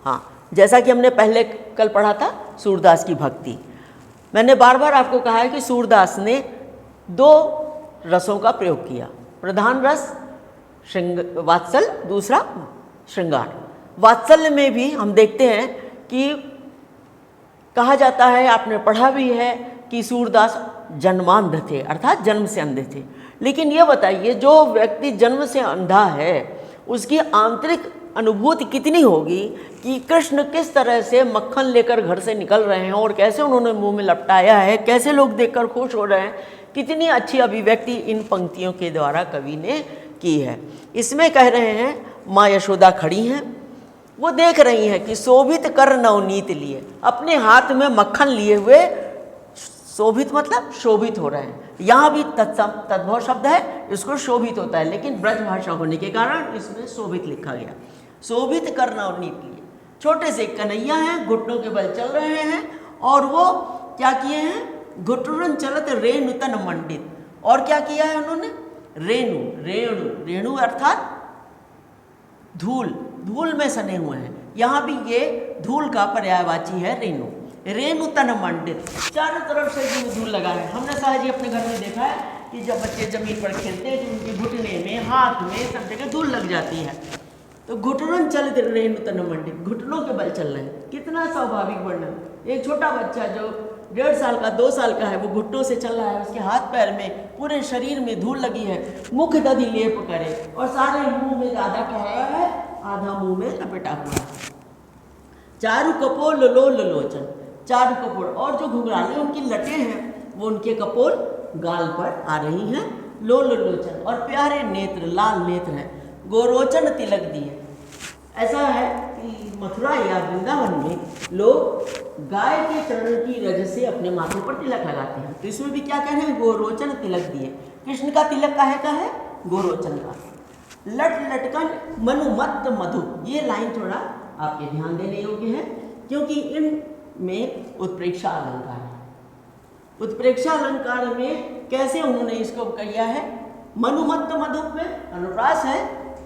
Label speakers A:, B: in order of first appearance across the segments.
A: हाँ, जैसा कि हमने पहले कल पढ़ा था सूरदास की भक्ति, मैंने बार बार आपको कहा है कि सूरदास ने 2 रसों का प्रयोग किया। प्रधान रस वात्सल, दूसरा श्रृंगार। वात्सल्य में भी हम देखते हैं कि कहा जाता है, आपने पढ़ा भी है कि सूरदास जन्मांध थे, अर्थात जन्म से अंधे थे। लेकिन ये बताइए, जो व्यक्ति जन्म से अंधा है उसकी आंतरिक अनुभूति कितनी होगी कि कृष्ण किस तरह से मक्खन लेकर घर से निकल रहे हैं और कैसे उन्होंने मुंह में लपटाया है, कैसे लोग देखकर खुश हो रहे हैं। कितनी अच्छी अभिव्यक्ति इन पंक्तियों के द्वारा कवि ने की है। इसमें कह रहे हैं, माँ यशोदा खड़ी हैं, वो देख रही हैं कि शोभित कर नवनीत लिए, अपने हाथ में मक्खन लिए हुए, शोभित मतलब शोभित हो रहे हैं। यहाँ भी तद्भव शब्द है, इसको शोभित होता है, लेकिन ब्रज भाषा होने के कारण इसमें शोभित लिखा गया। शोभित कर नवनीत लिए, छोटे से कन्हैया हैं, घुटनों के बल चल रहे हैं, और वो क्या किए हैं, घुटुरन चलत रेणु तन मंडित। और क्या किया है उन्होंने, रेणु, रेणु, रेणु अर्थात धूल, धूल में सने हुए हैं। यहाँ भी ये धूल का पर्यायवाची है रेणु। रेणु तन मंडित, चारों तरफ से जो धूल लगा है। हमने सहज ही अपने घर में देखा है कि जब बच्चे जमीन पर खेलते हैं तो उनके घुटने में, हाथ में, सब जगह धूल लग जाती है। तो घुटनों चलित रेणु तन मंडित, घुटनों के बल चल रहे हैं। कितना स्वाभाविक वर्णन। एक छोटा बच्चा जो 1.5 साल का, 2 साल का है, वो घुटनों से चल रहा है, उसके हाथ पैर में, पूरे शरीर में धूल लगी है, मुख दधि लेप करे, और सारे मुंह में आधा कहा है, आधा मुंह में लपेटा हुआ है। चारु कपोल लो लोचन, चारु कपोल, और जो घुंघराले उनकी लटें हैं वो उनके कपोल गाल पर आ रही हैं। लो लोचन, और प्यारे नेत्र, लाल नेत्र हैं। गोरोचन तिलक दिए। ऐसा है कि मथुरा या वृंदावन में लोग गाय के चरण की रज से अपने माथों पर तिलक लगाते हैं। तो इसमें भी क्या कह रहे हैं, गोरोचन तिलक दिए। कृष्ण का तिलक काहे का है, गोरोचन का। लट लटकन मनुमत्त मधु, ये लाइन थोड़ा आपके ध्यान देने योग्य है, क्योंकि इनमें उत्प्रेक्षा अलंकार है। उत्प्रेक्षा अलंकार में कैसे उन्होंने इसको किया है, मनुमत्त मधु में अनुप्रास है,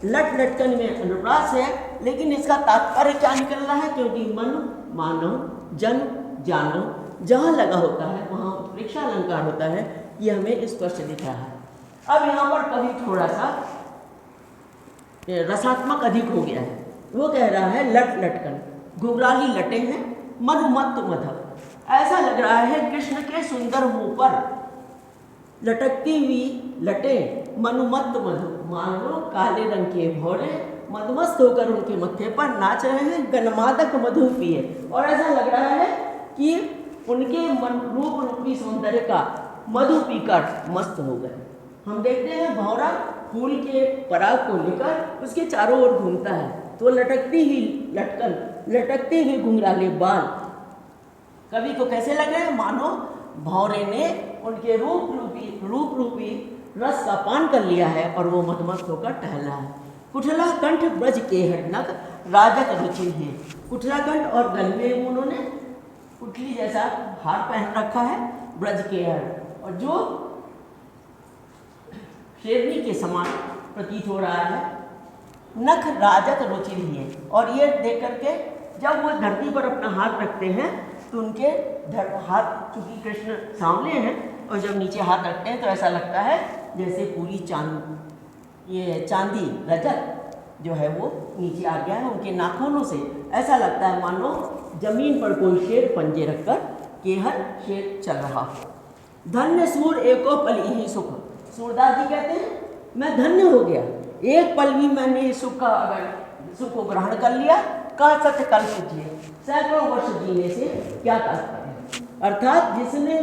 A: लट लटकन में अनुप्रास है, लेकिन इसका तात्पर्य क्या निकल रहा है, क्योंकि मन, मानव, जन, जानव जहाँ लगा होता है वहाँ उत्प्रेक्षा अलंकार होता है। ये हमें स्पष्ट दिख रहा है। अब यहाँ पर कभी थोड़ा सा रसात्मक अधिक हो गया है। वो कह रहा है लट लटकन, घुंघराली लटे हैं, मनुमत्त मधु। ऐसा लग रहा है कृष्ण के सुंदर मुंह पर लटकती हुई लटें, मनुमत्त मधु, मानो काले रंग के भौरे मदमस्त होकर उनके मत्थे पर नाच रहे हैं, गन्मादक मधु पिए। और ऐसा लग रहा है कि उनके रूप रूपी सौंदर्य का मधु पीकर मस्त हो गए। हम देखते हैं भौरा फूल के पराग को लेकर उसके चारों ओर घूमता है, तो लटकती ही लटकन, लटकते हुए घुंघराले बाल कवि को कैसे लग रहे हैं, मानो भौरे ने उनके रूप रूपी रस का पान कर लिया है और वो मदमस्त होकर टहल रहा है। कुठला कंठ ब्रज के हडनक राजक रुचि है। कुठला कंठ और गल में उन्होंने कुठली जैसा हार पहन रखा है, ब्रज के हड, और जो शेरनी के समान प्रतीत हो रहा है। नख राजक रुचि है, और ये देख करके जब वो धरती पर अपना हाथ रखते हैं तो उनके हाथ, चूंकि कृष्ण सामने हैं, और जब नीचे हाथ रखते हैं तो ऐसा लगता है जैसे पूरी चांदी रजत जो है वो नीचे आ गया है उनके नाखूनों से। ऐसा लगता है मानो जमीन पर कोई शेर पंजे रखकर केहर शेर चल रहा हो। धन्य सूर एको पल ही सुख, सूरदास जी कहते हैं मैं धन्य हो गया, एक पल भी मैंने इस सुख का अगर सुख को ग्रहण कर लिया, का सत्य कल्प जिए, सैकड़ों वर्ष जीने से क्या तात्पर्य। अर्थात जिसने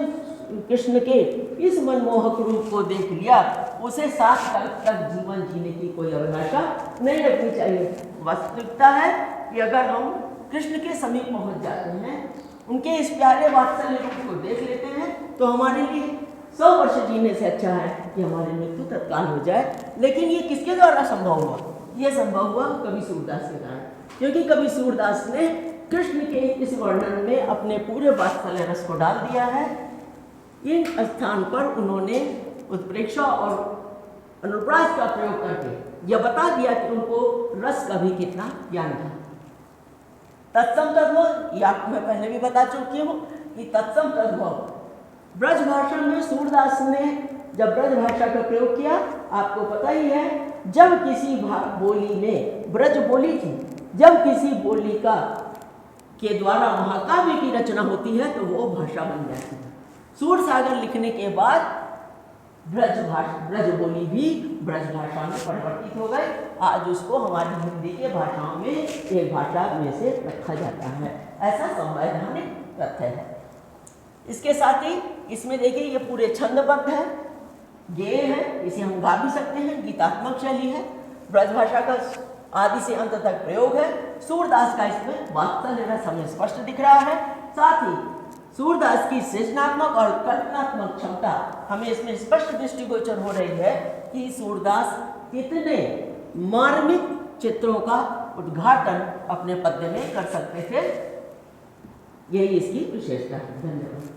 A: कृष्ण के इस मनमोहक रूप को देख लिया उसे 7 कल्प तक जीवन जीने की कोई अभिलाषा नहीं रखनी चाहिए। वास्तविकता है कि अगर हम कृष्ण के समीप पहुंच जाते हैं, उनके इस प्यारे वात्सल्य रूप को देख लेते हैं, तो हमारे लिए 100 वर्ष जीने से अच्छा है कि हमारी मृत्यु तत्काल हो जाए। लेकिन ये किसके द्वारा संभव हुआ? ये संभव हुआ कवि सूरदास के कारण, क्योंकि कवि सूरदास ने कृष्ण के इस वर्णन में अपने पूरे वात्सल्य रस को डाल दिया है। इन स्थान पर उन्होंने उत्प्रेक्षा और अनुप्रास का प्रयोग करके यह बता दिया कि उनको रस का भी कितना ज्ञान था। तत्सम तद्भव, ये आपको मैं पहले भी बता चुकी हूँ कि तत्सम तद्भव ब्रज भाषा में सूरदास ने जब ब्रज भाषा का प्रयोग किया, आपको पता ही है, जब किसी बोली में, ब्रज बोली थी, जब किसी बोली का के द्वारा महाकाव्य की रचना होती है तो वो भाषा बन जाती है। सूर सागर लिखने के बाद ब्रज बोली भी ब्रज भाषा में परिवर्तित हो गए। आज उसको हमारी हिंदी के भाषाओं में एक भाषा में से रखा जाता है, ऐसा संवैधानिक तथ्य है। इसके साथ ही इसमें देखिए ये पूरे छंदबद्ध है, गेय है, इसे हम गा भी सकते हैं, गीतात्मक शैली है, ब्रज भाषा का आदि से अंत तक प्रयोग है। सूरदास का इसमें वात्सल्य रस हमें स्पष्ट दिख रहा है। साथ ही सूरदास की सृजनात्मक और कल्पनात्मक क्षमता हमें इसमें स्पष्ट दृष्टिगोचर हो रही है कि सूरदास कितने मार्मिक चित्रों का उद्घाटन अपने पद्य में कर सकते थे। यही इसकी विशेषता है। धन्यवाद।